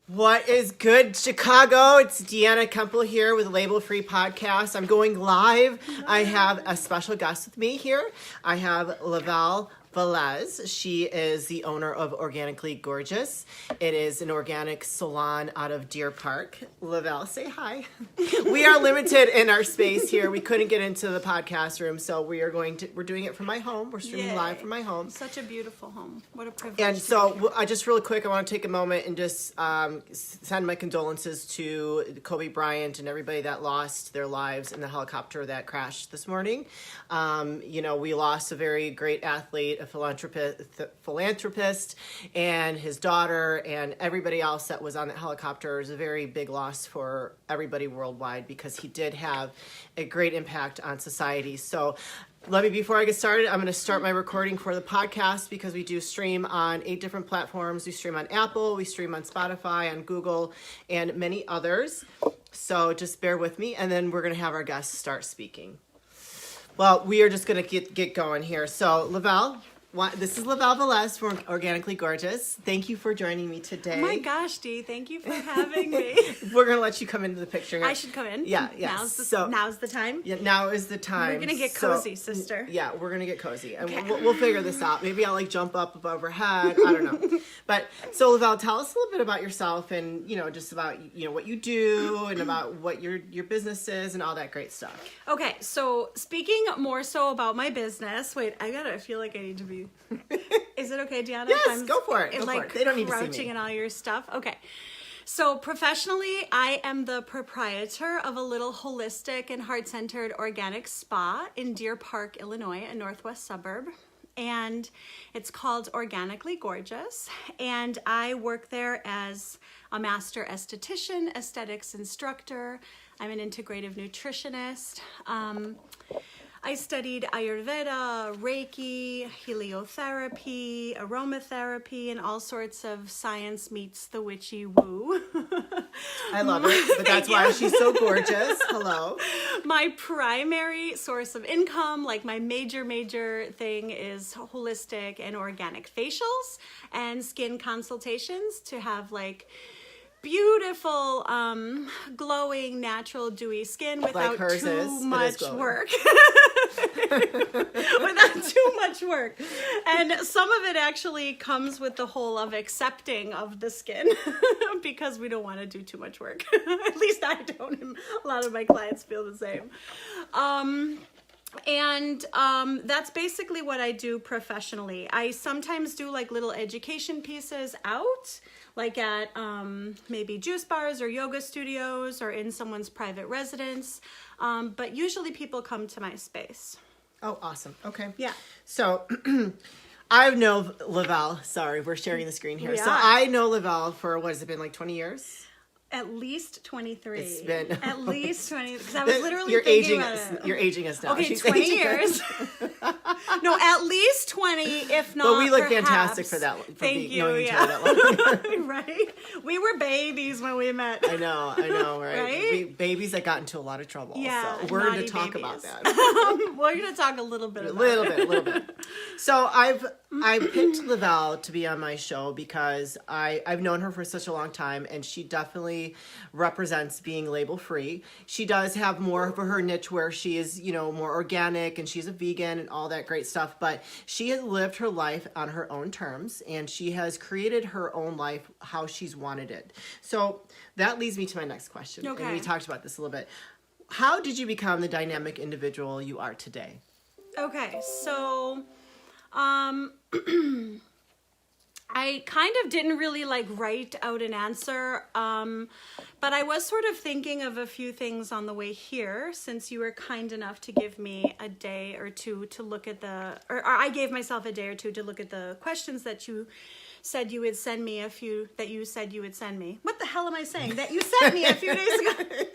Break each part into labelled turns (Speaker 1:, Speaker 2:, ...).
Speaker 1: What is good, Chicago? It's Deanna Kuempel here with Label Free Podcast. I'm going live. I have a special guest with me here. I have Lavelle Velez. She is the owner of Organically Gorgeous. It is an organic salon out of Deer Park. Lavelle, say hi. We are limited in our space here. We couldn't get into the podcast room, so we're doing it from my home. We're streaming live from my home.
Speaker 2: Such a beautiful home. What a privilege.
Speaker 1: And so I just really quick, I want to take a moment and just send my condolences to Kobe Bryant and everybody that lost their lives in the helicopter that crashed this morning. We lost a very great athlete, a philanthropist, and his daughter, and everybody else that was on that helicopter. Is a very big loss for everybody worldwide because he did have a great impact on society. So before I get started, I'm going to start my recording for the podcast because we do stream on 8 different platforms. We stream on Apple, we stream on Spotify, on Google, and many others. So just bear with me, and then we're going to have our guests start speaking. Well, we are just going to get going here. So, Lavelle, this is Lavelle Velez from Organically Gorgeous. Thank you for joining me today.
Speaker 2: Oh my gosh, Dee, thank you for having me.
Speaker 1: We're going to let you come into the picture here.
Speaker 2: I should come in?
Speaker 1: Yeah.
Speaker 2: Now's the time?
Speaker 1: Yeah, now is the time.
Speaker 2: We're going to get cozy, sister.
Speaker 1: Yeah, we're going to get cozy. And we'll figure this out. Maybe I'll jump up above her head. I don't know. But so Lavelle, tell us a little bit about yourself and, just about, what you do and about what your business is and all that great stuff.
Speaker 2: Okay, so speaking more so about my business, I feel like I need to be... Is it okay, Deanna?
Speaker 1: Yes, go for it. They don't need to see me.
Speaker 2: Crouching and all your stuff. Okay. So professionally, I am the proprietor of a little holistic and heart-centered organic spa in Deer Park, Illinois, a northwest suburb. And it's called Organically Gorgeous. And I work there as a master esthetician, aesthetics instructor. I'm an integrative nutritionist. I studied Ayurveda, Reiki, heliotherapy, aromatherapy, and all sorts of science meets the witchy woo.
Speaker 1: I love it, but that's why she's so gorgeous. Hello.
Speaker 2: My primary source of income, my major thing is holistic and organic facials and skin consultations to have beautiful, glowing, natural, dewy skin without too much work. Without too much work. And some of it actually comes with the whole of accepting of the skin because we don't want to do too much work. At least I don't. A lot of my clients feel the same. And that's basically what I do professionally. I sometimes do little education pieces out, at maybe juice bars or yoga studios or in someone's private residence. But usually people come to my space.
Speaker 1: Oh, awesome. Okay.
Speaker 2: Yeah.
Speaker 1: So I know Lavelle. Sorry, we're sharing the screen here.
Speaker 2: Yeah.
Speaker 1: So I know Lavelle for, what has it been, 20 years?
Speaker 2: At least 23.
Speaker 1: It's been
Speaker 2: at least 20, because I was literally
Speaker 1: You're
Speaker 2: thinking
Speaker 1: aging
Speaker 2: about
Speaker 1: us.
Speaker 2: it.
Speaker 1: You're aging us now.
Speaker 2: Okay,
Speaker 1: She's
Speaker 2: 20
Speaker 1: aging
Speaker 2: years. No, at least 20, if not.
Speaker 1: But we look
Speaker 2: perhaps.
Speaker 1: fantastic for that.
Speaker 2: Thank you.
Speaker 1: Knowing each other that long.
Speaker 2: Right? We were babies when we met.
Speaker 1: I know, right? Babies that got into a lot of trouble.
Speaker 2: Yeah,
Speaker 1: so we're going to talk about that.
Speaker 2: We're going to talk a little bit about
Speaker 1: a little bit. So I picked Lavelle to be on my show because I've known her for such a long time, and she definitely represents being label free. She does have more of her niche where she is, more organic and she's a vegan and all that great stuff, but she has lived her life on her own terms and she has created her own life how she's wanted it. So that leads me to my next question.
Speaker 2: Okay.
Speaker 1: And we talked about this a little bit. How did you become the dynamic individual you are today?
Speaker 2: Okay, so I kind of didn't really write out an answer, but I was sort of thinking of a few things on the way here since you were kind enough to give me a day or two to look at or I gave myself a day or two to look at the questions that you said you would send me What the hell am I saying? That you sent me a few days ago.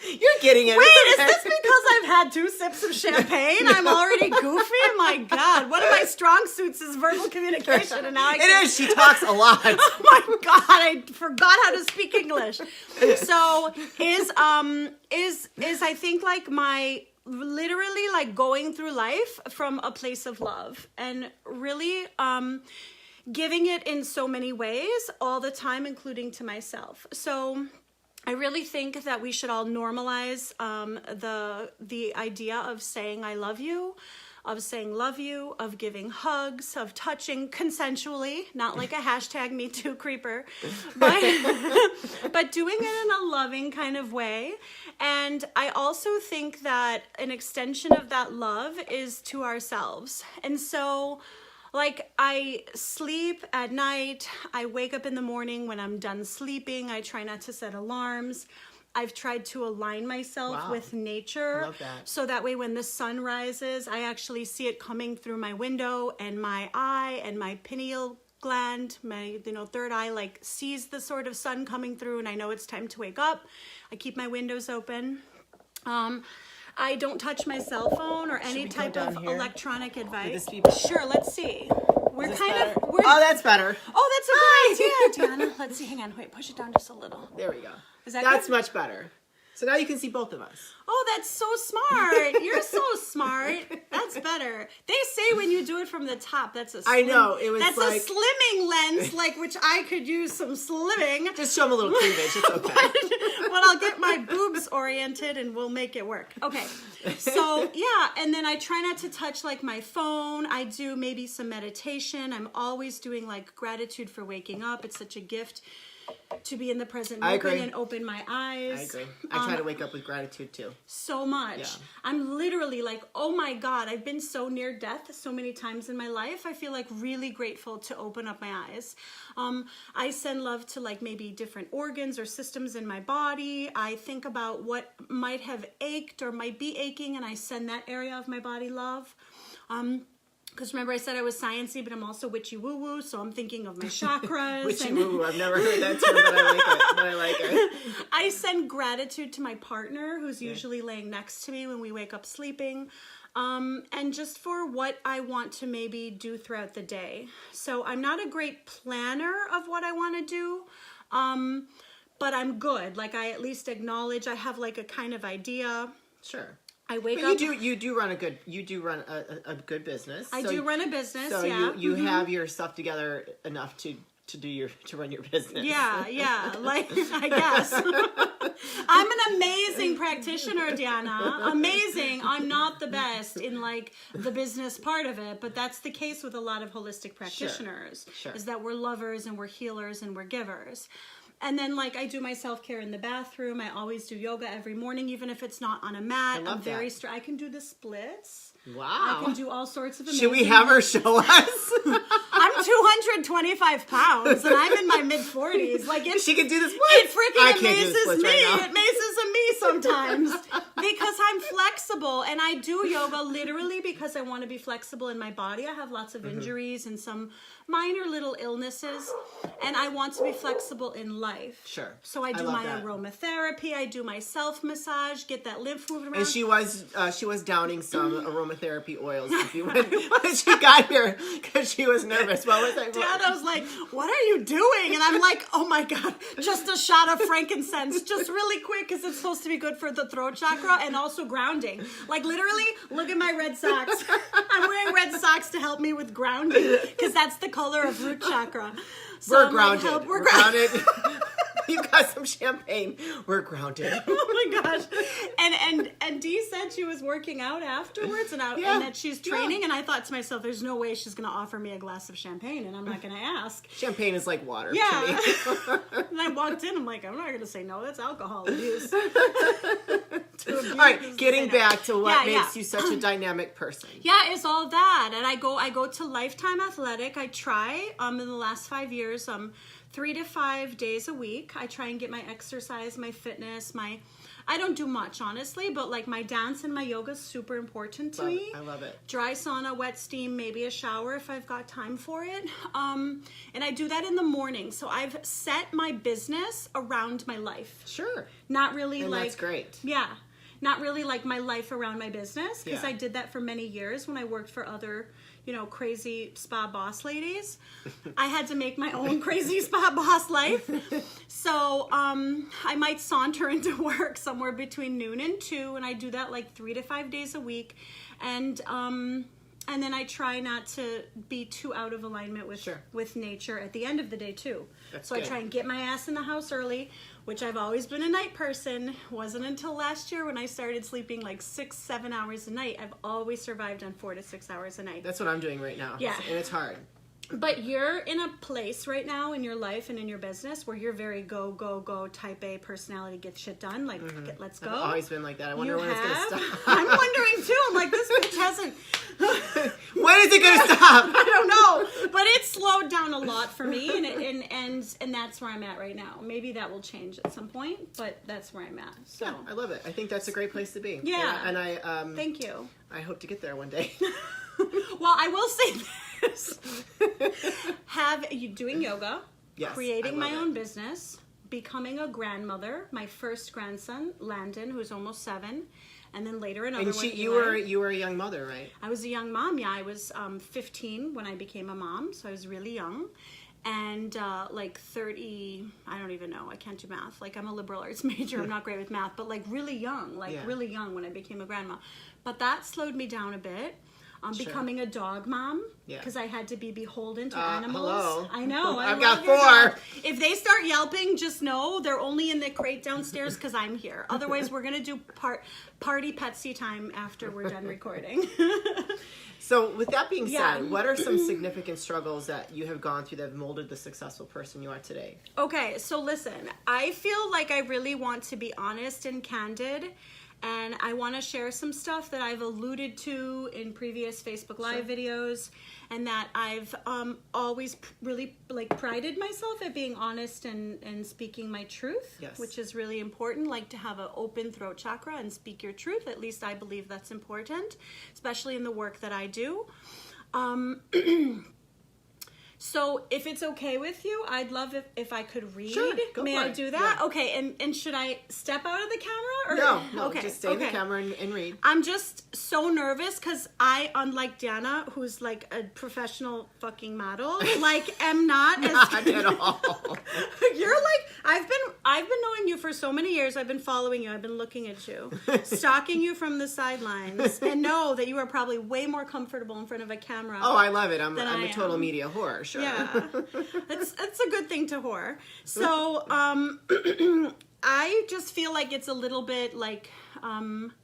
Speaker 1: You're getting it.
Speaker 2: Wait, is this because I've had 2 sips of champagne? I'm already goofy? My God. One of my strong suits is verbal communication, and now
Speaker 1: It is. She talks a lot.
Speaker 2: Oh my God, I forgot how to speak English. So is I think my literally going through life from a place of love, and really giving it in so many ways all the time, including to myself. So I really think that we should all normalize the idea of saying I love you, of saying love you, of giving hugs, of touching consensually, not like a hashtag Me Too creeper, but, but doing it in a loving kind of way. And I also think that an extension of that love is to ourselves. And so, like, I sleep at night, I wake up in the morning. When I'm done sleeping, I try not to set alarms. I've tried to align myself with nature.
Speaker 1: I love that.
Speaker 2: So that way when the sun rises, I actually see it coming through my window, and my eye and my pineal gland, my third eye, like sees the sort of sun coming through, and I know it's time to wake up. I keep my windows open. I don't touch my cell phone or any type of electronic advice. Sure, let's see. We're
Speaker 1: oh, that's better.
Speaker 2: Oh, that's a good idea, Deanna. Let's see. Hang on. Wait, push it down just a little.
Speaker 1: There we go.
Speaker 2: That's
Speaker 1: good? Much better. So now you can see both of us.
Speaker 2: Oh, that's so smart. You're so smart. That's better. They say when you do it from the top, that's a
Speaker 1: I know. It was
Speaker 2: that's
Speaker 1: like
Speaker 2: a slimming lens, like, which I could use some slimming.
Speaker 1: Just show them a little cleavage. It's okay.
Speaker 2: But I'll get my boobs oriented and we'll make it work. Okay. So, yeah. And then I try not to touch, like, my phone. I do maybe some meditation. I'm always doing, like, gratitude for waking up. It's such a gift to be in the present moment and open my eyes.
Speaker 1: I agree. I try to wake up with gratitude too.
Speaker 2: So much. Yeah. I'm literally like, oh my God, I've been so near death so many times in my life. I feel like really grateful to open up my eyes. I send love to, like, maybe different organs or systems in my body. I think about what might have ached or might be aching, and I send that area of my body love. Because remember I said I was sciencey, but I'm also witchy woo-woo, so I'm thinking of my chakras.
Speaker 1: Witchy woo-woo, I've never heard that term, but I like it.
Speaker 2: I send gratitude to my partner, who's usually laying next to me when we wake up sleeping, and just for what I want to maybe do throughout the day. So I'm not a great planner of what I want to do, but I'm good. Like, I at least acknowledge I have, like, a kind of idea.
Speaker 1: Sure.
Speaker 2: I wake up.
Speaker 1: You do run a good business.
Speaker 2: I do run a business.
Speaker 1: So you have your stuff together enough to run your business.
Speaker 2: Yeah. Like, I guess. I'm an amazing practitioner, Deanna. Amazing. I'm not the best in, like, the business part of it, but that's the case with a lot of holistic practitioners.
Speaker 1: Sure.
Speaker 2: Is that we're lovers and we're healers and we're givers. And then, like, I do my self-care in the bathroom. I always do yoga every morning, even if it's not on a mat. I'm very I can do the splits.
Speaker 1: Wow.
Speaker 2: I can do all sorts of amazing...
Speaker 1: Should we have her show us?
Speaker 2: I'm 225 pounds, and I'm in my mid-40s. Like,
Speaker 1: she can do this.
Speaker 2: It freaking amazes me. It amazes me sometimes because I'm flexible, and I do yoga literally because I want to be flexible in my body. I have lots of injuries and some minor little illnesses, and I want to be flexible in life.
Speaker 1: Sure.
Speaker 2: So I do my aromatherapy. I do my self-massage, get that lymph moving around.
Speaker 1: And she was downing some aromatherapy oils when she got here because she was nervous. What was that?
Speaker 2: Deanna was like, "What are you doing?" And I'm like, "Oh my God, just a shot of frankincense, just really quick, because it's supposed to be good for the throat chakra and also grounding." Like, literally, look at my red socks. I'm wearing red socks to help me with grounding because that's the color of root chakra. So
Speaker 1: we're grounded. Like, we're grounded. You got some champagne. We're grounded.
Speaker 2: Oh my gosh. And Dee said she was working out afterwards and that she's training, and I thought to myself, there's no way she's going to offer me a glass of champagne, and I'm not going to ask.
Speaker 1: Champagne is like water to me.
Speaker 2: And I walked in, I'm like, I'm not going to say no, that's alcohol abuse.
Speaker 1: All right, getting back to what makes you such a dynamic person.
Speaker 2: Yeah, it's all that. And I go to Lifetime Athletic. I try in the last 5 years 3 to 5 days a week. I try and get my exercise, my fitness, I don't do much, honestly, but, like, my dance and my yoga is super important to me.
Speaker 1: I love it.
Speaker 2: Dry sauna, wet steam, maybe a shower if I've got time for it. And I do that in the morning. So I've set my business around my life.
Speaker 1: Sure.
Speaker 2: Not really
Speaker 1: and that's great.
Speaker 2: Yeah. Not really like my life around my business, because I did that for many years when I worked for other, crazy spa boss ladies. I had to make my own crazy spa boss life. So I might saunter into work somewhere between noon and 2, and I do that like 3 to 5 days a week. And And then I try not to be too out of alignment with nature at the end of the day too.
Speaker 1: That's
Speaker 2: so
Speaker 1: good.
Speaker 2: I try and get my ass in the house early, which I've always been a night person. Wasn't until last year when I started sleeping like 6-7 hours a night. I've always survived on 4 to 6 hours a night.
Speaker 1: That's what I'm doing right now.
Speaker 2: Yeah.
Speaker 1: And it's hard.
Speaker 2: But you're in a place right now in your life and in your business where you're very go, go, go type A personality, get shit done. Like, let's go.
Speaker 1: I've always been like that. I wonder when it's going to stop.
Speaker 2: I'm wondering too. I'm like, this bitch hasn't.
Speaker 1: When is it going to stop?
Speaker 2: I don't know. But it's slowed down a lot for me. And that's where I'm at right now. Maybe that will change at some point, but that's where I'm at. So
Speaker 1: Yeah, I love it. I think that's a great place to be.
Speaker 2: Yeah.
Speaker 1: And I
Speaker 2: thank you.
Speaker 1: I hope to get there one day.
Speaker 2: Well, I will say this. Have you doing yoga,
Speaker 1: Yes,
Speaker 2: creating
Speaker 1: I
Speaker 2: my
Speaker 1: love
Speaker 2: own
Speaker 1: it.
Speaker 2: business, becoming a grandmother, my first grandson, Landon, who's almost 7, and then later another
Speaker 1: And
Speaker 2: one.
Speaker 1: you were a young mother, right?
Speaker 2: I was a young mom. Yeah, I was 15 when I became a mom, so I was really young. And like 30, I don't even know. I can't do math. Like I'm a liberal arts major. I'm not great with math, but like really young, really young when I became a grandma. But that slowed me down a bit.
Speaker 1: Sure.
Speaker 2: Becoming a dog mom
Speaker 1: Yeah.
Speaker 2: because I had to be beholden to animals.
Speaker 1: Hello.
Speaker 2: I know.
Speaker 1: I've
Speaker 2: love
Speaker 1: got
Speaker 2: your
Speaker 1: 4.
Speaker 2: dog. If they start yelping, just know they're only in the crate downstairs because I'm here. Otherwise, we're gonna do party Petsy time after we're done recording.
Speaker 1: So with that being
Speaker 2: Yeah.
Speaker 1: said, what are some significant struggles that you have gone through that have molded the successful person you are today?
Speaker 2: Okay, so listen, I feel like I really want to be honest and candid, and I want to share some stuff that I've alluded to in previous Facebook Live videos, and that I've always really prided myself at being honest and speaking my truth,
Speaker 1: Yes.
Speaker 2: which is really important, like to have an open throat chakra and speak your truth. At least I believe that's important, especially in the work that I do. So if it's okay with you, I'd love if I could read.
Speaker 1: Sure, go
Speaker 2: May
Speaker 1: for
Speaker 2: I
Speaker 1: it.
Speaker 2: do that?
Speaker 1: Yeah.
Speaker 2: Okay, and should I step out of the camera? Or?
Speaker 1: No,
Speaker 2: okay.
Speaker 1: just stay in the camera and read.
Speaker 2: I'm just so nervous because I, unlike Deanna, who's like a professional fucking model, like am not as
Speaker 1: Not at all.
Speaker 2: You're like, I've been knowing you for so many years. I've been following you. I've been looking at you, stalking you from the sidelines, and know that you are probably way more comfortable in front of a camera.
Speaker 1: Oh, I love it. I'm
Speaker 2: I
Speaker 1: a total
Speaker 2: am.
Speaker 1: media whore, sure.
Speaker 2: Yeah, it's a good thing to whore. So I just feel like it's a little bit like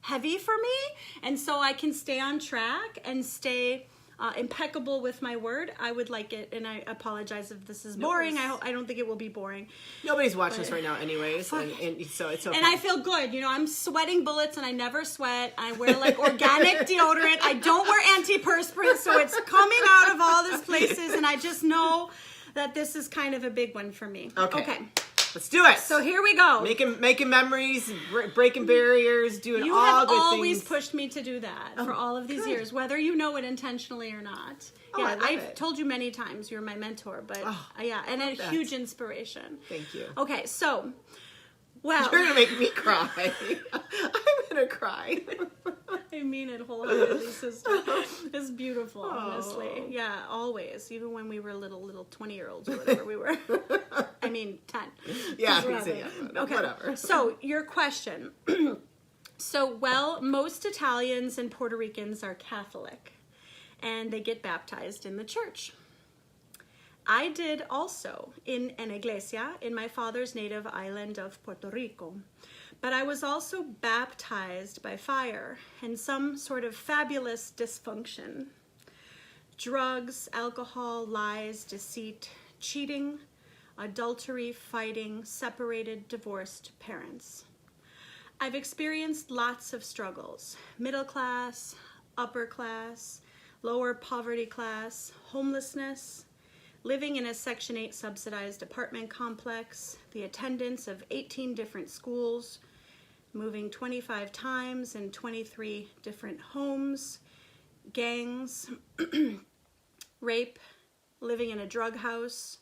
Speaker 2: heavy for me, and so I can stay on track and stay impeccable with my word. I would like it, and I apologize if this is boring. I don't think it will be boring.
Speaker 1: Nobody's watching us right now anyways, and so it's okay.
Speaker 2: And I feel good. You know, I'm sweating bullets, and I never sweat. I wear like organic deodorant. I don't wear antiperspirant, so it's coming out of all these places, and I just know that this is kind of a big one for me.
Speaker 1: Okay. Let's do it.
Speaker 2: So here we go.
Speaker 1: Making memories, breaking barriers, doing
Speaker 2: You
Speaker 1: all
Speaker 2: have
Speaker 1: good
Speaker 2: always
Speaker 1: things.
Speaker 2: pushed me to do that for all of these
Speaker 1: good.
Speaker 2: years, whether you know it intentionally or not.
Speaker 1: Oh, I
Speaker 2: Yeah,
Speaker 1: love
Speaker 2: I've
Speaker 1: it.
Speaker 2: told you many times you're my mentor, but yeah, and a
Speaker 1: that.
Speaker 2: huge inspiration.
Speaker 1: Thank you.
Speaker 2: Okay, so, well,
Speaker 1: You're gonna make me cry. I'm gonna cry.
Speaker 2: I mean it wholeheartedly, sister. It's beautiful, honestly. Yeah, always. Even when we were little 20-year-olds or whatever we were. I mean, 10.
Speaker 1: Yeah,
Speaker 2: Rather.
Speaker 1: okay. Whatever.
Speaker 2: So, your question. So, well, most Italians and Puerto Ricans are Catholic, and they get baptized in the church. I did also in an iglesia in my father's native island of Puerto Rico. But I was also baptized by fire in some sort of fabulous dysfunction. Drugs, alcohol, lies, deceit, cheating, adultery, fighting, separated, divorced parents. I've experienced lots of struggles. Middle class, upper class, lower poverty class, homelessness, living in a Section 8 subsidized apartment complex, the attendance of 18 different schools, moving 25 times in 23 different homes, gangs, rape, living in a drug house,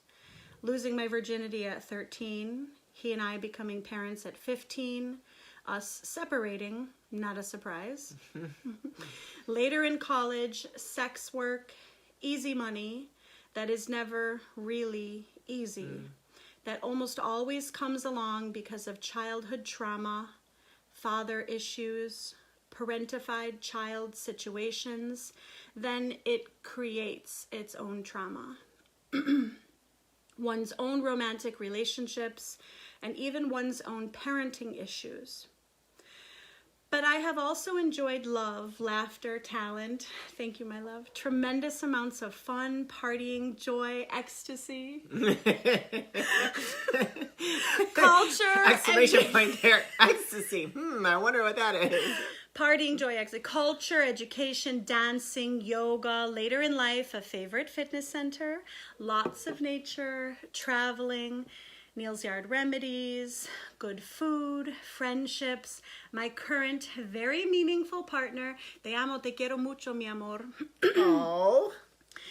Speaker 2: losing my virginity at 13, he and I becoming parents at 15, us separating, not a surprise. Later in college, sex work, easy money, that is never really easy. That almost always comes along because of childhood trauma, father issues, parentified child situations, then it creates its own trauma. One's own romantic relationships, and even one's own parenting issues. But I have also enjoyed love, laughter, talent. Thank you, my love. Tremendous amounts of fun, partying, joy, ecstasy. Culture.
Speaker 1: Exclamation point there. Ecstasy. I wonder what that is.
Speaker 2: Partying, joy, ecstasy. Culture, education, dancing, yoga. Later in life, a favorite fitness center. Lots of nature, traveling. Neil's Yard remedies, good food, friendships, my current very meaningful partner. Te amo, te quiero mucho, mi amor.
Speaker 1: Oh,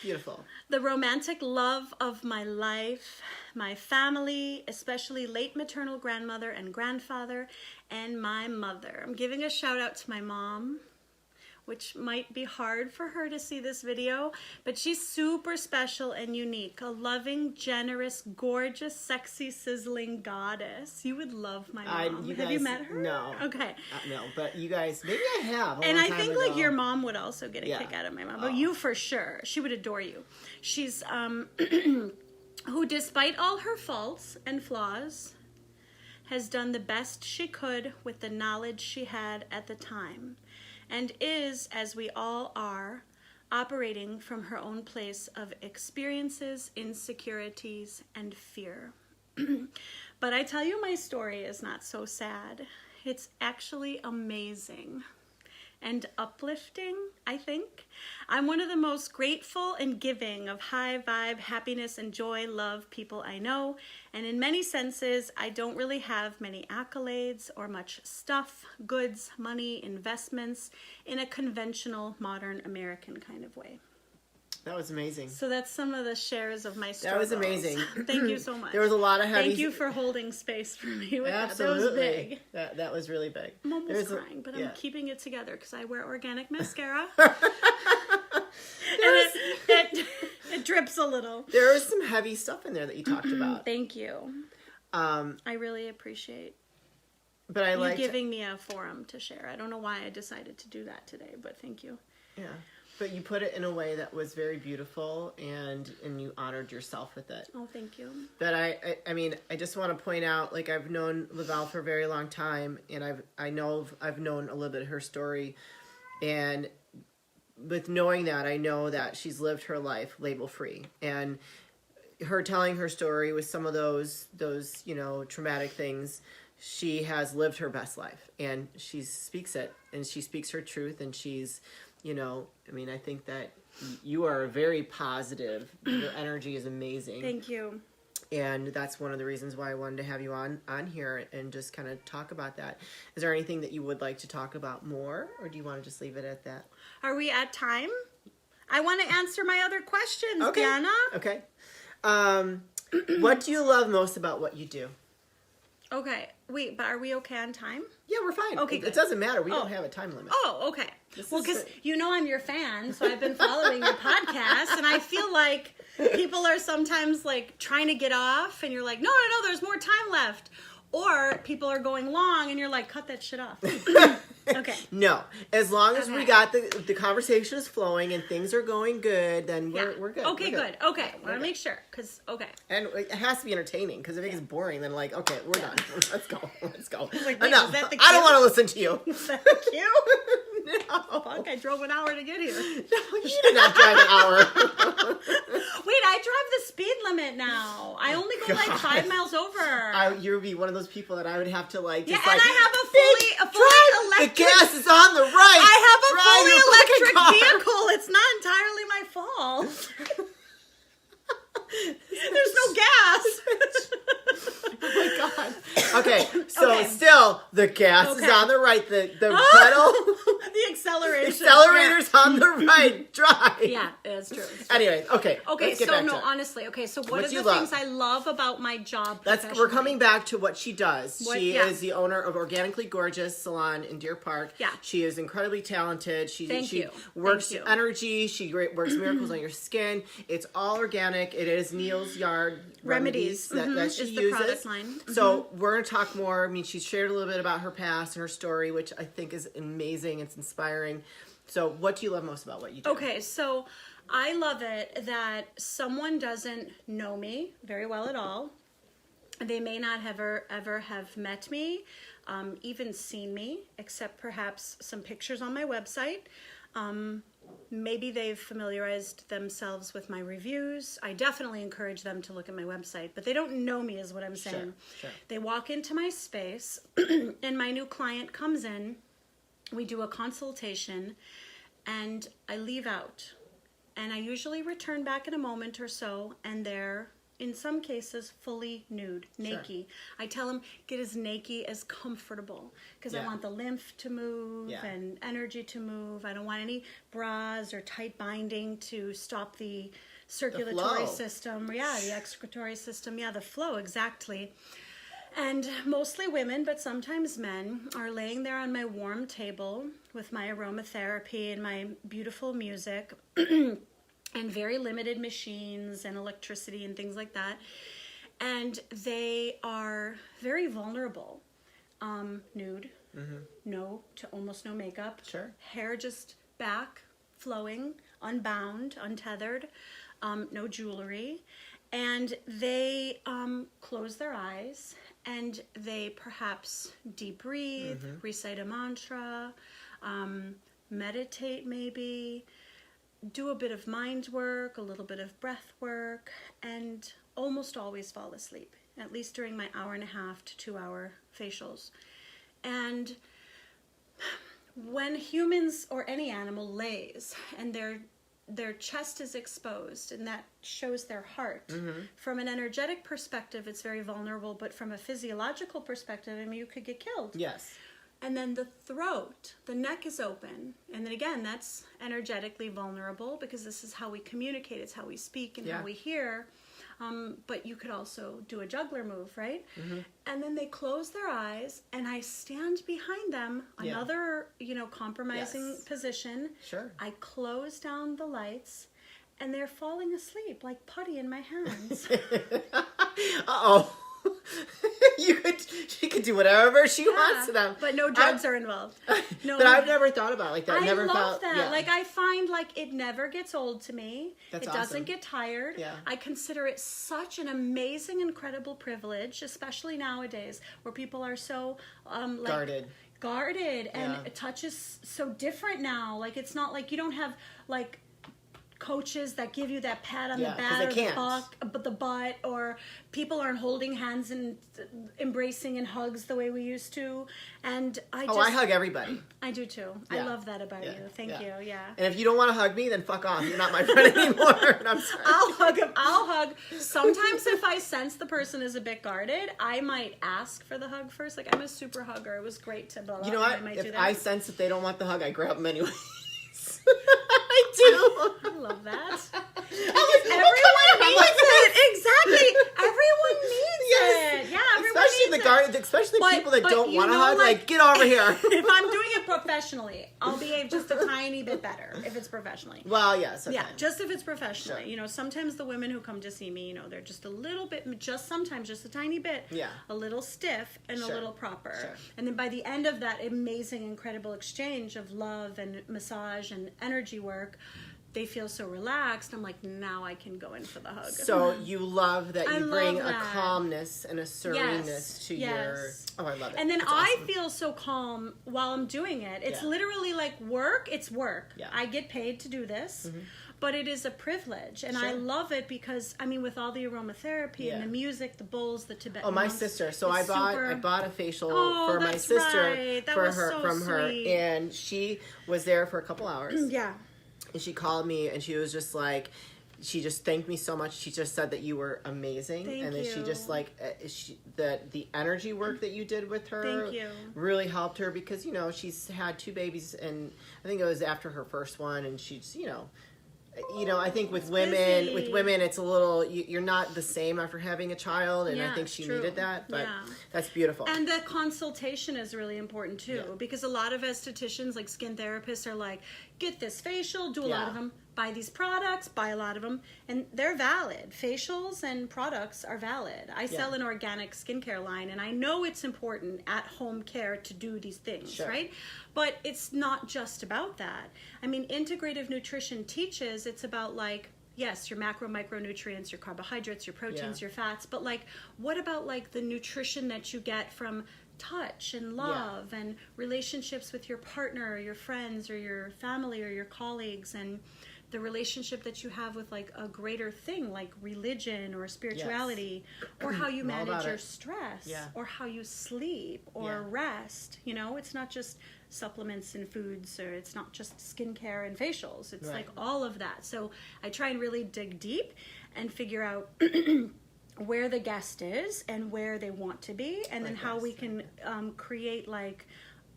Speaker 1: beautiful.
Speaker 2: The romantic love of my life, my family, especially late maternal grandmother and grandfather, and my mother. I'm giving a shout out to my mom, which might be hard for her to see this video, but she's super special and unique. A loving, generous, gorgeous, sexy, sizzling goddess. You would love my mom. Have you met her?
Speaker 1: No.
Speaker 2: Okay.
Speaker 1: No, but you guys, maybe I have.
Speaker 2: And I think like your mom would also get a kick out of my mom. But
Speaker 1: Oh.
Speaker 2: you for sure. She would adore you. She's, who despite all her faults and flaws, has done the best she could with the knowledge she had at the time. And is, as we all are, operating from her own place of experiences, insecurities, and fear. But I tell you, my story is not so sad. It's actually amazing and uplifting, I think. I'm one of the most grateful and giving of high vibe, happiness, and joy, love people I know. And in many senses, I don't really have many accolades or much stuff, goods, money, investments in a conventional, modern American kind of way.
Speaker 1: That was amazing.
Speaker 2: So that's some of the shares of my story.
Speaker 1: That was amazing.
Speaker 2: Thank you so much.
Speaker 1: There was a lot of heavy...
Speaker 2: Thank you for holding space for me with
Speaker 1: Absolutely.
Speaker 2: that. That was big.
Speaker 1: That was really big.
Speaker 2: I'm almost crying, but I'm keeping it together because I wear organic mascara. And it drips a little.
Speaker 1: There was some heavy stuff in there that you talked about.
Speaker 2: Thank you. I really appreciate
Speaker 1: but I
Speaker 2: you giving me a forum to share. I don't know why I decided to do that today, but thank you.
Speaker 1: Yeah. But you put it in a way that was very beautiful, and you honored yourself with it.
Speaker 2: Oh, thank you.
Speaker 1: But I mean, I just want to point out, like, I've known Lavelle for a very long time, and I've known a little bit of her story, and with knowing that, I know that she's lived her life label free, and her telling her story with some of those traumatic things, she has lived her best life, and she speaks it, and she speaks her truth, and she's. I think that you are very positive. Your energy is amazing.
Speaker 2: Thank you.
Speaker 1: And that's one of the reasons why I wanted to have you on here and just kind of talk about that. Is there anything that you would like to talk about more, or do you want to just leave it at that?
Speaker 2: Are we at time? I want to answer my other questions,
Speaker 1: Okay.
Speaker 2: Deanna.
Speaker 1: Okay. What do you love most about what you do?
Speaker 2: Okay. Wait, but are we okay on time?
Speaker 1: Yeah, we're fine.
Speaker 2: Okay,
Speaker 1: It
Speaker 2: good.
Speaker 1: doesn't matter. We don't have a time limit.
Speaker 2: Oh, okay. Well,
Speaker 1: is
Speaker 2: because
Speaker 1: good.
Speaker 2: I'm your fan, so I've been following your podcast, and I feel like people are sometimes like trying to get off, and you're like, no, there's more time left. Or people are going long, and you're like, cut that shit off. Okay.
Speaker 1: No, as long as we
Speaker 2: Okay.
Speaker 1: got the conversation is flowing and things are going good, then we're good.
Speaker 2: Okay,
Speaker 1: We're
Speaker 2: good. Okay, want to make sure, because, okay.
Speaker 1: And it has to be entertaining, because if it gets boring, then okay, we're done. Let's go.
Speaker 2: Like, wait,
Speaker 1: Enough.
Speaker 2: is that the
Speaker 1: I don't
Speaker 2: cue?
Speaker 1: want to listen to you.
Speaker 2: Is that the cue?
Speaker 1: No.
Speaker 2: Fuck, I drove an hour to get here.
Speaker 1: No, you did not drive an hour.
Speaker 2: Wait, I drive the speed limit now. I only go like 5 miles over.
Speaker 1: You would be one of those people that I would have to just
Speaker 2: Yeah,
Speaker 1: like,
Speaker 2: and I have a
Speaker 1: drive.
Speaker 2: fully electric.
Speaker 1: The gas is on the right.
Speaker 2: I have a
Speaker 1: Drive
Speaker 2: fully
Speaker 1: your fucking
Speaker 2: electric
Speaker 1: car.
Speaker 2: vehicle. It's not entirely my fault. There's no gas.
Speaker 1: Oh my god. Okay, so
Speaker 2: Okay.
Speaker 1: still the gas is
Speaker 2: Okay.
Speaker 1: on the right. The pedal,
Speaker 2: The acceleration.
Speaker 1: accelerator's on the right. Drive.
Speaker 2: Yeah, it's true. It's true.
Speaker 1: Anyways, okay.
Speaker 2: Okay,
Speaker 1: let's get
Speaker 2: so
Speaker 1: back
Speaker 2: no,
Speaker 1: to it.
Speaker 2: honestly, okay, so what
Speaker 1: What
Speaker 2: are
Speaker 1: do you
Speaker 2: the
Speaker 1: love?
Speaker 2: things I love about my job?
Speaker 1: We're
Speaker 2: professionally?
Speaker 1: coming back to what she does.
Speaker 2: What-
Speaker 1: She
Speaker 2: yeah.
Speaker 1: is the owner of Organically Gorgeous Salon in Deer Park.
Speaker 2: Yeah.
Speaker 1: She is incredibly talented.
Speaker 2: Thank
Speaker 1: she
Speaker 2: you.
Speaker 1: works
Speaker 2: Thank you.
Speaker 1: energy. She works miracles on your skin. It's all organic. It is Neil's Yard remedies that she
Speaker 2: is the
Speaker 1: uses.
Speaker 2: product line.
Speaker 1: So we're going to talk more. I mean, she shared a little bit about her past and her story, which I think is amazing and It's inspiring. So what do you love most about what you do?
Speaker 2: Okay, so I love it that someone doesn't know me very well at all. They may not ever have met me, even seen me, except perhaps some pictures on my website. Maybe they've familiarized themselves with my reviews. I definitely encourage them to look at my website, but they don't know me is what I'm saying.
Speaker 1: Sure.
Speaker 2: They walk into my space and my new client comes in. We do a consultation and I leave out. And I usually return back in a moment or so and they're, in some cases, fully nude, naked.
Speaker 1: Sure.
Speaker 2: I tell them, get as naked as comfortable because I want the lymph to move and energy to move. I don't want any bras or tight binding to stop the circulatory system. Yeah, the excretory system. Yeah, the flow, exactly. And mostly women, but sometimes men, are laying there on my warm table with my aromatherapy and my beautiful music. And very limited machines and electricity and things like that. And they are very vulnerable. Nude, no to almost no makeup.
Speaker 1: Sure.
Speaker 2: Hair just back, flowing, unbound, untethered, no jewelry. And they close their eyes and they perhaps deep breathe, recite a mantra, meditate maybe, do a bit of mind work, a little bit of breath work, and almost always fall asleep, at least during my 1.5 to 2 hour facials. And when humans or any animal lays and their chest is exposed and that shows their heart, from an energetic perspective, it's very vulnerable, but from a physiological perspective, I mean, you could get killed.
Speaker 1: Yes.
Speaker 2: And then the throat, the neck is open. And then again, that's energetically vulnerable because this is how we communicate. It's how we speak and how we hear. But you could also do a juggler move, right? And then they close their eyes and I stand behind them, another, compromising position.
Speaker 1: Sure.
Speaker 2: I close down the lights and they're falling asleep like putty in my hands.
Speaker 1: Uh-oh. She could do whatever she wants to them.
Speaker 2: But no drugs are involved. No,
Speaker 1: but I've never thought about it like that.
Speaker 2: I
Speaker 1: never
Speaker 2: love
Speaker 1: felt
Speaker 2: that.
Speaker 1: Yeah.
Speaker 2: Like I find like it never gets old to me.
Speaker 1: That's
Speaker 2: it
Speaker 1: awesome.
Speaker 2: doesn't get tired.
Speaker 1: Yeah.
Speaker 2: I consider it such an amazing, incredible privilege, especially nowadays where people are so guarded and touch is so different now. Like it's not like you don't have like coaches that give you that pat on the back or the butt, or people aren't holding hands and embracing and hugs the way we used to. And I
Speaker 1: hug everybody.
Speaker 2: I do too. I love that about you. Thank you. Yeah.
Speaker 1: And if you don't want to hug me, then fuck off. You're not my friend anymore. I'm sorry.
Speaker 2: I'll hug him. I'll hug. Sometimes if I sense the person is a bit guarded, I might ask for the hug first. Like I'm a super hugger. It was great to blah, blah,
Speaker 1: You know what?
Speaker 2: If
Speaker 1: I sense that they don't want the hug, I grab them anyway. I do.
Speaker 2: I love that.
Speaker 1: Everyone
Speaker 2: needs it. Exactly. Everyone needs it. Yeah, everyone needs it.
Speaker 1: Especially people that don't want to hug. Like, get over here.
Speaker 2: If I'm doing it professionally, I'll behave just a tiny bit better if it's professionally.
Speaker 1: Well, yes. Okay.
Speaker 2: Yeah, just if it's professionally.
Speaker 1: Sure.
Speaker 2: Sometimes the women who come to see me, they're just a little bit, sometimes just a tiny bit, a little stiff and a little proper.
Speaker 1: Sure.
Speaker 2: And then by the end of that amazing, incredible exchange of love and massage and energy work, they feel so relaxed. I'm like, now I can go in for the hug.
Speaker 1: So you love that you bring a calmness and a sereneness to your... Oh, I love it.
Speaker 2: And then I feel so calm while I'm doing it. It's literally like work. It's work.
Speaker 1: Yeah.
Speaker 2: I get paid to do this. But it is a privilege, and I love it because with all the aromatherapy and the music, the bowls, the Tibetan.
Speaker 1: Oh, my sister. So I bought a facial for my sister from her, and she was there for a couple hours.
Speaker 2: Yeah.
Speaker 1: And she called me, and she was just like, she just thanked me so much. She just said that you were amazing, and then she just the energy work that you did with her really helped her because she's had 2 babies, and I think it was after her first one, and she's I think with women, it's a little, you're not the same after having a child, and I think she needed that, but that's beautiful.
Speaker 2: And the consultation is really important too, because a lot of estheticians, like skin therapists, are like, get this facial, do a lot of them, buy these products, buy a lot of them, and they're valid. Facials and products are valid. I sell an organic skincare line, and I know it's important at home care to do these things, right? But it's not just about that. I mean, integrative nutrition teaches it's about like, yes, your macro, micronutrients, your carbohydrates, your proteins, your fats, but like, what about like the nutrition that you get from touch and love and relationships with your partner or your friends or your family or your colleagues, and the relationship that you have with like a greater thing like religion or spirituality, or how you manage your stress, or how you sleep or rest. You know, it's not just supplements and foods, or it's not just skincare and facials. It's like all of that. So I try and really dig deep and figure out where the guest is and where they want to be, and then how we can create like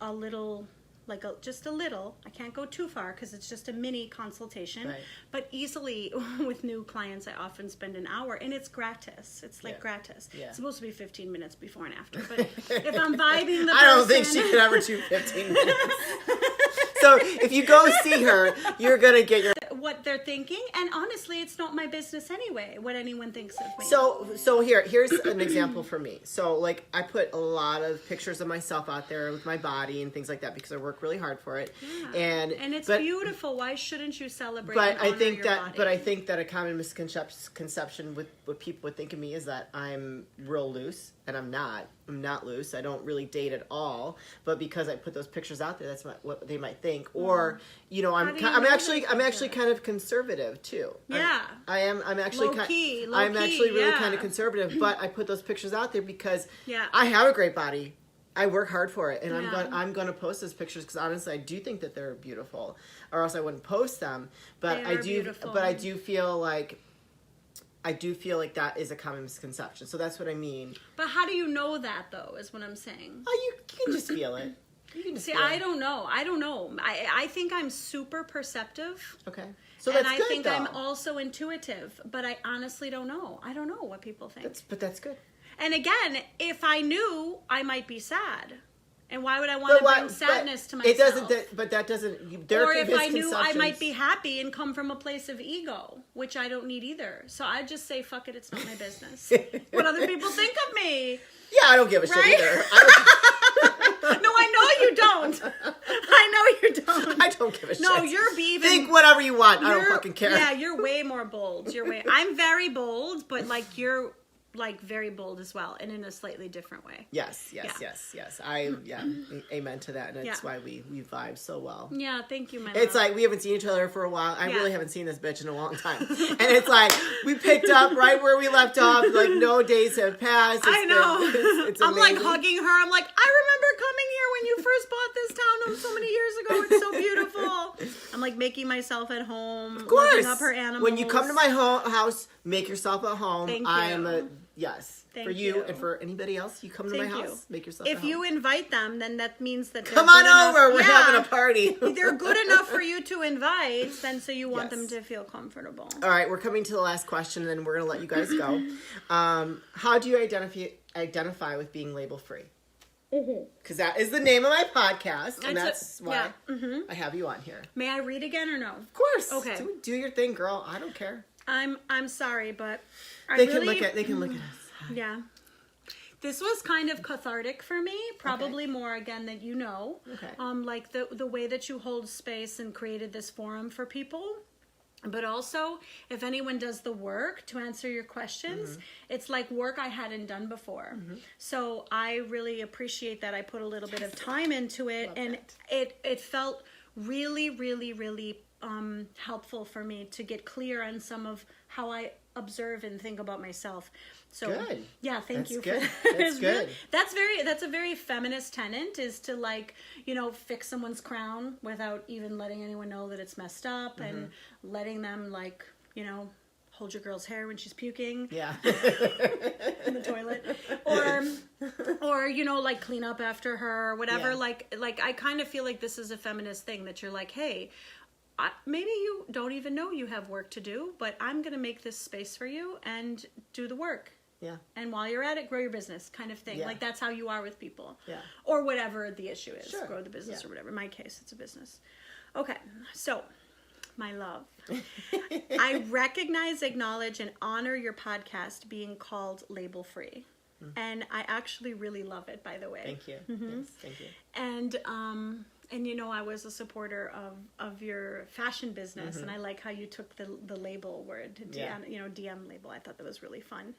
Speaker 2: a little, just a little, I can't go too far because it's just a mini consultation, but easily with new clients I often spend an hour, and it's gratis. It's like gratis. It's supposed to be 15 minutes before and after, but if I'm vibing the person,
Speaker 1: I don't think she could ever do 15 minutes. So if you go see her, you're gonna get your
Speaker 2: what they're thinking, and honestly, it's not my business anyway what anyone thinks of me.
Speaker 1: So here's an example for me. So like I put a lot of pictures of myself out there with my body and things like that because I work really hard for it. And
Speaker 2: it's beautiful. Why shouldn't you celebrate?
Speaker 1: But
Speaker 2: and honor your
Speaker 1: body?
Speaker 2: But
Speaker 1: I think that a common misconception with what people would think of me is that I'm real loose, and I'm not. I'm not loose. I don't really date at all. But because I put those pictures out there, that's what they might think. Or you know, I'm actually kind of conservative too.
Speaker 2: Yeah,
Speaker 1: I'm actually really kind of conservative. But I put those pictures out there because I have a great body. I work hard for it, and I'm going to post those pictures because honestly, I do think that they're beautiful, or else I wouldn't post them. But I do feel like that is a common misconception. So that's what I mean.
Speaker 2: But how do you know that though? Is what I'm saying.
Speaker 1: Oh, you can just feel it. You can just
Speaker 2: see.
Speaker 1: Feel
Speaker 2: I don't know. I think I'm super perceptive.
Speaker 1: Okay. So that's
Speaker 2: and
Speaker 1: good,
Speaker 2: I think
Speaker 1: though.
Speaker 2: I'm also intuitive, but I honestly don't know. I don't know what people think.
Speaker 1: But that's good.
Speaker 2: And again, if I knew, I might be sad. And why would I want to bring sadness to myself?
Speaker 1: It doesn't. But that doesn't.
Speaker 2: Or if I knew, I might be happy and come from a place of ego, which I don't need either. So I just say, "Fuck it, it's not my business." What other people think of me?
Speaker 1: Yeah, I don't give a shit either.
Speaker 2: No, I know you don't. I know you don't.
Speaker 1: I don't give a shit.
Speaker 2: No, you're even
Speaker 1: think whatever you want. I don't fucking care.
Speaker 2: Yeah, you're way more bold. I'm very bold, but like you're like very bold as well, and in a slightly different way.
Speaker 1: Yes. Amen to that, and that's why we vibe so well.
Speaker 2: Yeah, thank you, my
Speaker 1: It's
Speaker 2: love.
Speaker 1: like we haven't seen each other for a while. I really haven't seen this bitch in a long time, and it's like we picked up right where we left off. Like no days have passed.
Speaker 2: I know.
Speaker 1: It's
Speaker 2: I'm like hugging her. I'm like, I remember coming here when you first bought this townhome so many years ago. It's so beautiful. I'm like making myself at home.
Speaker 1: Of course.
Speaker 2: Loving up her animals.
Speaker 1: When you come to my house, make yourself at home.
Speaker 2: Thank you.
Speaker 1: Yes.
Speaker 2: Thank
Speaker 1: for you and for anybody else, you come to my house, make yourself
Speaker 2: If you invite them, then that means that
Speaker 1: come on over. We're having a party.
Speaker 2: They're good enough for you to invite, then so you want them to feel comfortable.
Speaker 1: All right, we're coming to the last question, and then we're going to let you guys go. How do you identify with being label free? Because that is the name of my podcast, and that's why I have you on here.
Speaker 2: May I read again or no?
Speaker 1: Of course.
Speaker 2: Okay.
Speaker 1: Do your thing, girl. I don't care.
Speaker 2: I'm sorry, but
Speaker 1: they can look at us.
Speaker 2: Yeah. This was kind of cathartic for me, probably more again than you know.
Speaker 1: Okay.
Speaker 2: Like the way that you hold space and created this forum for people. But also, if anyone does the work to answer your questions, it's like work I hadn't done before. So I really appreciate that I put a little bit of time into it. And it felt really, really, really helpful for me to get clear on some of how I observe and think about myself. So
Speaker 1: good.
Speaker 2: Yeah, thank you.
Speaker 1: Good.
Speaker 2: That's
Speaker 1: good.
Speaker 2: That's a very feminist tenet, is to like, fix someone's crown without even letting anyone know that it's messed up, and letting them like, hold your girl's hair when she's puking.
Speaker 1: Yeah.
Speaker 2: In the toilet. Or like clean up after her, or whatever.
Speaker 1: Yeah.
Speaker 2: Like I kind of feel like this is a feminist thing, that you're like, hey, maybe you don't even know you have work to do, but I'm going to make this space for you and do the work.
Speaker 1: Yeah.
Speaker 2: And while you're at it, grow your business, kind of thing.
Speaker 1: Yeah.
Speaker 2: Like that's how you are with people.
Speaker 1: Yeah.
Speaker 2: Or whatever the issue is.
Speaker 1: Sure.
Speaker 2: Grow the business or whatever. In my case, it's a business. Okay. So my love. I recognize, acknowledge, and honor your podcast being called Label Free. And I actually really love it, by the way.
Speaker 1: Thank you. Yes, thank you.
Speaker 2: And you know, I was a supporter of your fashion business, and I like how you took the label word, DM label. I thought that was really fun.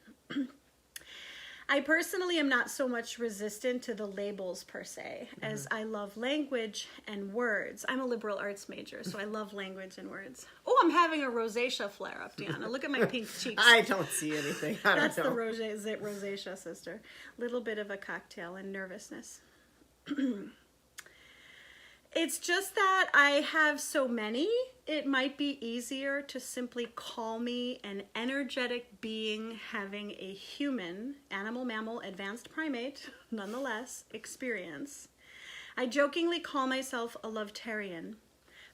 Speaker 2: I personally am not so much resistant to the labels per se, as I love language and words. I'm a liberal arts major, so I love language and words. Oh, I'm having a rosacea flare up, Deanna. Look at my pink cheeks.
Speaker 1: I don't see anything.
Speaker 2: That's the rosacea, sister. Little bit of a cocktail and nervousness. It's just that I have so many, it might be easier to simply call me an energetic being having a human, animal, mammal, advanced primate, nonetheless, experience. I jokingly call myself a Lovetarian.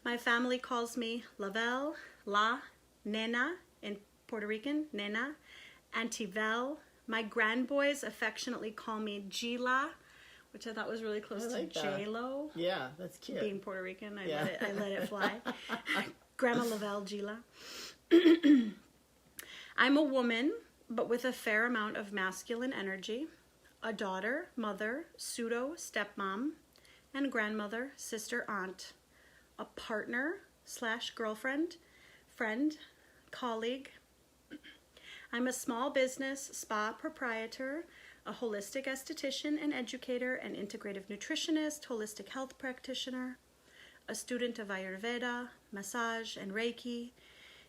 Speaker 2: My family calls me Lavelle, La, Nena, in Puerto Rican, Nena, Auntie Vel. My grandboys affectionately call me Gila, which I thought was really close to J-Lo.
Speaker 1: Yeah, that's cute.
Speaker 2: Being Puerto Rican, I let it fly. Grandma Lavelle, Gila. I'm a woman, but with a fair amount of masculine energy. A daughter, mother, pseudo stepmom, and grandmother, sister, aunt. A partner / girlfriend, friend, colleague. I'm a small business spa proprietor, a holistic esthetician and educator, an integrative nutritionist, holistic health practitioner, a student of Ayurveda, massage, and Reiki.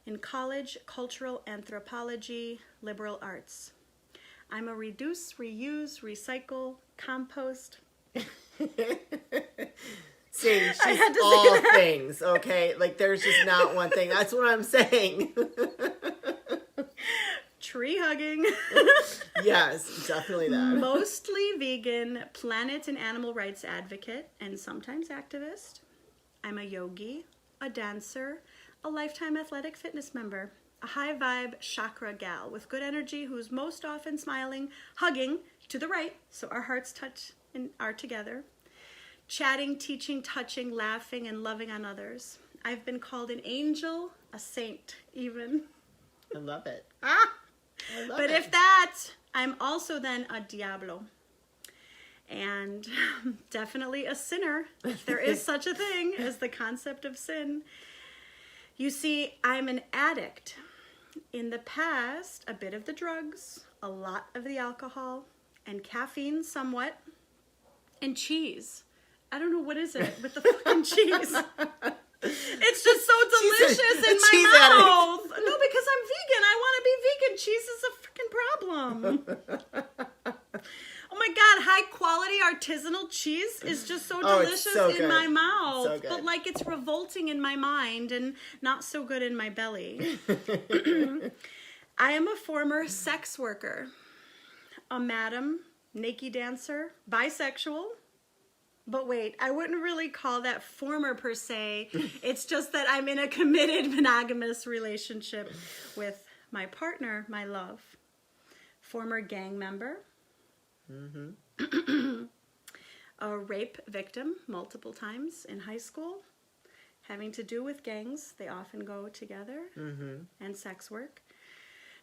Speaker 2: In college, cultural anthropology, liberal arts. I'm a reduce, reuse, recycle, compost.
Speaker 1: See, she's all things, okay? Like, there's just not one thing. That's what I'm saying.
Speaker 2: Tree hugging.
Speaker 1: Yes, definitely that.
Speaker 2: Mostly vegan, planet and animal rights advocate, and sometimes activist. I'm a yogi, a dancer, a lifetime athletic fitness member, a high vibe chakra gal with good energy who's most often smiling, hugging to the right, so our hearts touch and are together. Chatting, teaching, touching, laughing, and loving on others. I've been called an angel, a saint, even.
Speaker 1: I love it.
Speaker 2: But if that, I'm also then a diablo. And definitely a sinner, if there is such a thing as the concept of sin. You see, I'm an addict. In the past, a bit of the drugs, a lot of the alcohol, and caffeine somewhat, and cheese. I don't know, what is it with the fucking cheese? It's just so delicious in my mouth. No, because I'm vegan. I want to be vegan. Cheese is a freaking problem. Oh my God, high quality artisanal cheese is just so delicious in my mouth. So but like it's revolting in my mind and not so good in my belly. I am a former sex worker, a madam, naked dancer, bisexual. But wait, I wouldn't really call that former per se. It's just that I'm in a committed monogamous relationship with my partner, my love. Former gang member. A rape victim multiple times in high school. Having to do with gangs. They often go together. And sex work.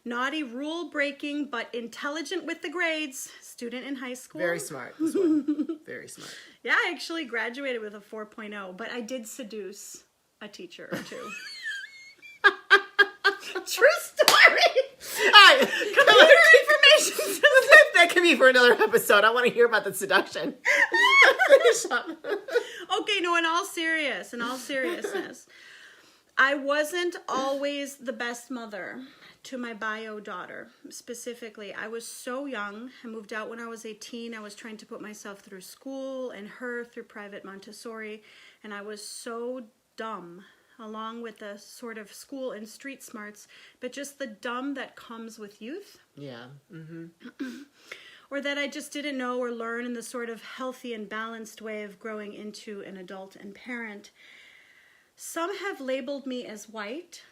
Speaker 2: Naughty, rule-breaking, but intelligent with the grades. Student in high school.
Speaker 1: Very smart, this one. Very smart.
Speaker 2: Yeah, I actually graduated with a 4.0, but I did seduce a teacher or two. True story!
Speaker 1: All right,
Speaker 2: Computer information.
Speaker 1: That could be for another episode. I want to hear about the seduction. Finish up.
Speaker 2: Okay, no, in all seriousness, I wasn't always the best mother to my bio daughter. Specifically, I was so young. I moved out when I was 18. I was trying to put myself through school and her through private Montessori, and I was so dumb, along with the sort of school and street smarts, but just the dumb that comes with youth.
Speaker 1: Yeah.
Speaker 2: Or that I just didn't know or learn in the sort of healthy and balanced way of growing into an adult and parent. Some have labeled me as white,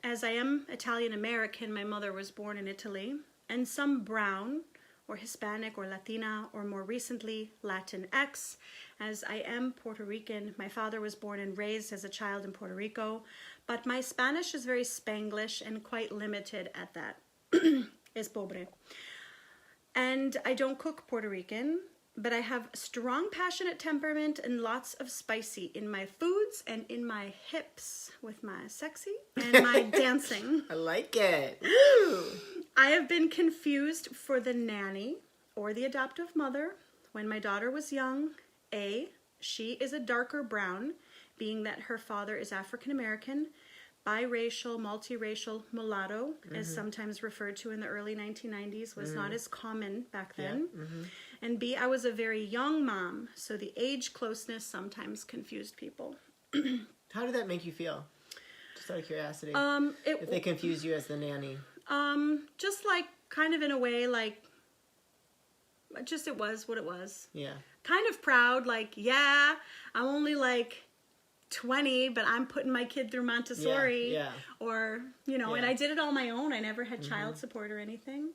Speaker 2: as I am Italian American. My mother was born in Italy. And some brown, or Hispanic or Latina, or more recently, Latinx, as I am Puerto Rican. My father was born and raised as a child in Puerto Rico, but my Spanish is very Spanglish and quite limited at that. Es pobre. And I don't cook Puerto Rican, but I have strong, passionate temperament and lots of spicy in my foods and in my hips with my sexy and my dancing.
Speaker 1: I like it. Woo!
Speaker 2: I have been confused for the nanny or the adoptive mother when my daughter was young. She is a darker brown, being that her father is African American, biracial, multiracial, mulatto, as sometimes referred to in the early 1990s, was not as common back then. And B, I was a very young mom, so the age closeness sometimes confused people.
Speaker 1: How did that make you feel? Just out of curiosity.
Speaker 2: If
Speaker 1: they confused you as the nanny.
Speaker 2: Just like, kind of in a way, like, just it was what it was.
Speaker 1: Yeah.
Speaker 2: Kind of proud, like, yeah, I'm only like 20, but I'm putting my kid through Montessori.
Speaker 1: Yeah.
Speaker 2: Or, you know, and I did it all my own. I never had child support or anything.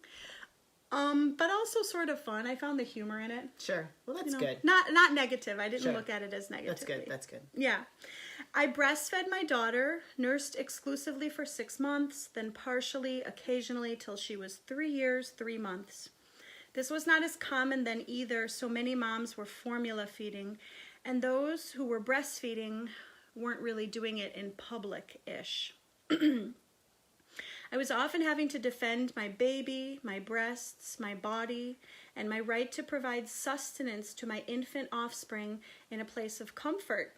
Speaker 2: But also sort of fun. I found the humor in it.
Speaker 1: Sure. Well, that's good.
Speaker 2: Not negative. I didn't look at it as negative.
Speaker 1: That's good.
Speaker 2: Yeah. I breastfed my daughter, nursed exclusively for 6 months, then partially, occasionally, till she was 3 years, 3 months. This was not as common then either, so many moms were formula feeding, and those who were breastfeeding weren't really doing it in public-ish. I was often having to defend my baby, my breasts, my body, and my right to provide sustenance to my infant offspring in a place of comfort.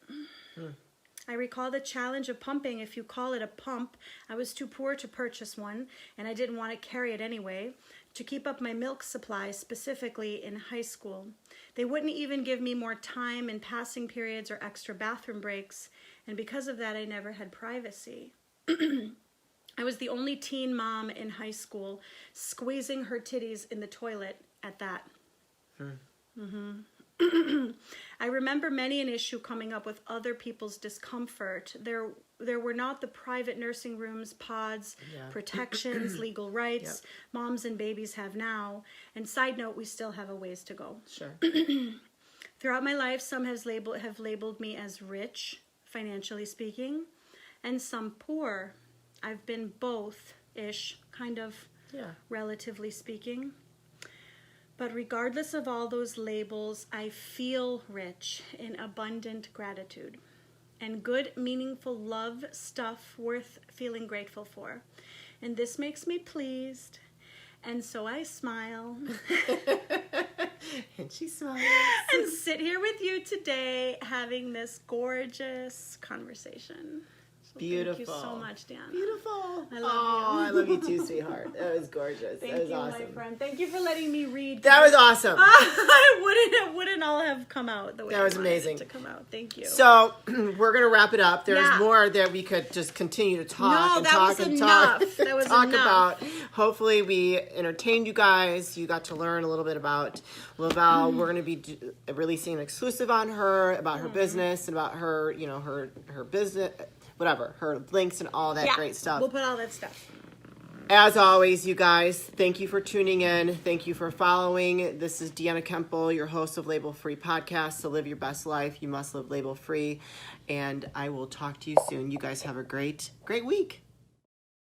Speaker 2: I recall the challenge of pumping, if you call it a pump. I was too poor to purchase one, and I didn't want to carry it anyway, to keep up my milk supply, specifically in high school. They wouldn't even give me more time in passing periods or extra bathroom breaks, and because of that, I never had privacy. I was the only teen mom in high school, squeezing her titties in the toilet at that. I remember many an issue coming up with other people's discomfort. There were not the private nursing rooms, pods, protections, legal rights moms and babies have now. And side note, we still have a ways to go.
Speaker 1: Sure.
Speaker 2: Throughout my life, some have labeled me as rich, financially speaking, and some poor. I've been both-ish, kind of, relatively speaking. But regardless of all those labels, I feel rich in abundant gratitude and good, meaningful love stuff worth feeling grateful for. And this makes me pleased. And so I smile.
Speaker 1: And she smiles.
Speaker 2: And sit here with you today having this gorgeous conversation.
Speaker 1: Beautiful.
Speaker 2: Thank you so much, Deanna.
Speaker 1: Beautiful.
Speaker 2: I love you.
Speaker 1: I love you too, sweetheart. That was gorgeous.
Speaker 2: Thank
Speaker 1: that was
Speaker 2: you,
Speaker 1: awesome.
Speaker 2: my friend. Thank you for letting me read.
Speaker 1: That was awesome.
Speaker 2: It wouldn't all have come out the way
Speaker 1: That was
Speaker 2: I wanted
Speaker 1: amazing.
Speaker 2: it to come out. Thank you.
Speaker 1: So we're gonna wrap it up. There's more that we could just continue to talk
Speaker 2: No,
Speaker 1: and
Speaker 2: that
Speaker 1: talk
Speaker 2: was
Speaker 1: and
Speaker 2: enough.
Speaker 1: talk.
Speaker 2: That was
Speaker 1: talk
Speaker 2: enough.
Speaker 1: about. Hopefully, we entertained you guys. You got to learn a little bit about Lavelle. We're gonna be releasing an exclusive on her about her business and about her, her business. Whatever, her links and all that great stuff.
Speaker 2: We'll put all that stuff.
Speaker 1: As always, you guys, thank you for tuning in. Thank you for following. This is Deanna Kuempel, your host of Label Free Podcast. To live your best life, you must live label free. And I will talk to you soon. You guys have a great week.